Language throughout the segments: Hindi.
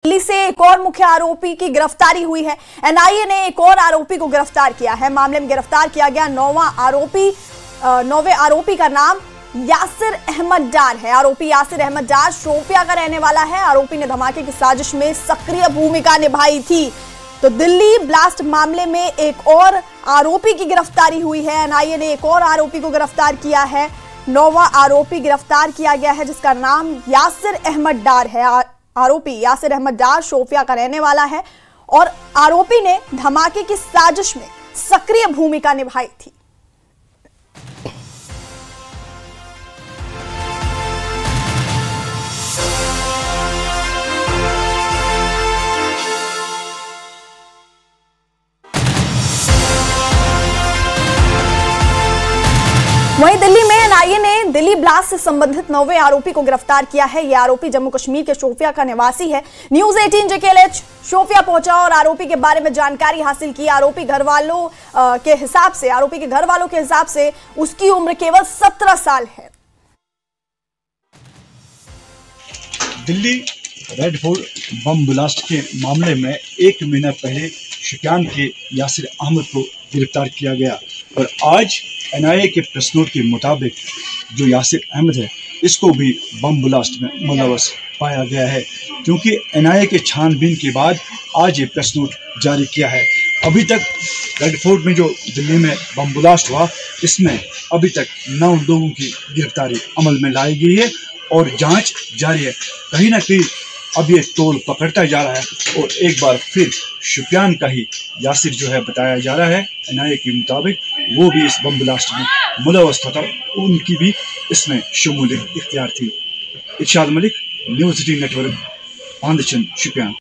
दिल्ली से एक और मुख्य आरोपी की गिरफ्तारी हुई है। एनआईए ने एक और आरोपी को गिरफ्तार किया है। मामले में गिरफ्तार किया गया नौवें आरोपी का नाम यासिर अहमद डार है। आरोपी यासिर अहमद डार शोपियां का रहने वाला है। आरोपी ने धमाके की साजिश में सक्रिय भूमिका निभाई थी। तो दिल्ली ब्लास्ट मामले में एक और आरोपी की गिरफ्तारी हुई है। एनआईए ने एक और आरोपी को गिरफ्तार किया है। 9वां आरोपी गिरफ्तार किया गया है जिसका नाम यासिर अहमद डार है। आरोपी यासिर अहमद डार शोपियां का रहने वाला है और आरोपी ने धमाके की साजिश में सक्रिय भूमिका निभाई थी। वहीं दिल्ली में एनआईए ने दिल्ली ब्लास्ट से संबंधित 9वें आरोपी को गिरफ्तार किया है। यह आरोपी जम्मू कश्मीर के शोपियां का निवासी है। न्यूज़ 18 JKLH शोपियां पहुंचा और आरोपी के बारे में जानकारी हासिल की। आरोपी के घर वालों के हिसाब से उसकी उम्र केवल 17 साल है। Delhi red fort bomb blast के मामले में 1 महीना पहले शोपियां के यासिर अहमद को गिरफ्तार किया गया और आज एनआईए के प्रेस नोट के मुताबिक जो यासिर अहमद है इसको भी बम ब्लास्ट में मुलव्वस पाया गया है, क्योंकि एनआईए के छानबीन के बाद आज ये प्रेस नोट जारी किया है। अभी तक रेड फोर्ट में जो दिल्ली में बम ब्लास्ट हुआ इसमें अभी तक 9 लोगों की गिरफ्तारी अमल में लाई गई है और जांच जारी है। कहीं ना कहीं अब ये तोल पकड़ता जा रहा है और एक बार फिर शोपियां का ही यासिर जो है बताया जा रहा है। एनआईए के मुताबिक वो भी इस बम ब्लास्ट में मुलव्वस था, उनकी भी इसमें शमूलियत इख्तियार थी। इरशाद मलिक, न्यूज़ 18 नेटवर्क, आंदचंद, शोपियां।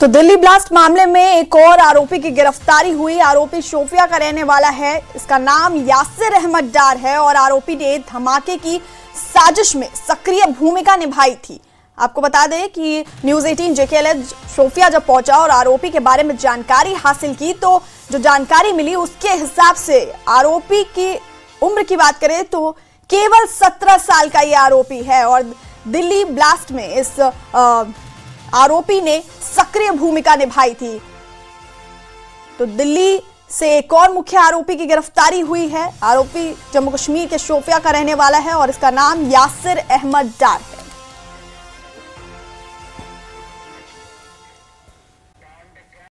तो दिल्ली ब्लास्ट मामले में एक और आरोपी की गिरफ्तारी हुई। आरोपी शोपियां का रहने वाला है। इसका नाम यासिर अहमद डार है और आरोपी ने धमाके की साजिश में सक्रिय भूमिका निभाई थी। आपको बता दें कि न्यूज़ 18 JKLH शोपियां जब पहुंचा और आरोपी के बारे में जानकारी हासिल की तो जो जानकारी मिली उसके हिसाब से आरोपी की उम्र की बात करें तो केवल 17 साल का यह आरोपी है और दिल्ली ब्लास्ट में इस आरोपी ने सक्रिय भूमिका निभाई थी। तो दिल्ली से एक और मुख्य आरोपी की गिरफ्तारी हुई है। आरोपी जम्मू कश्मीर के शोपियां का रहने वाला है और इसका नाम यासिर अहमद डार है।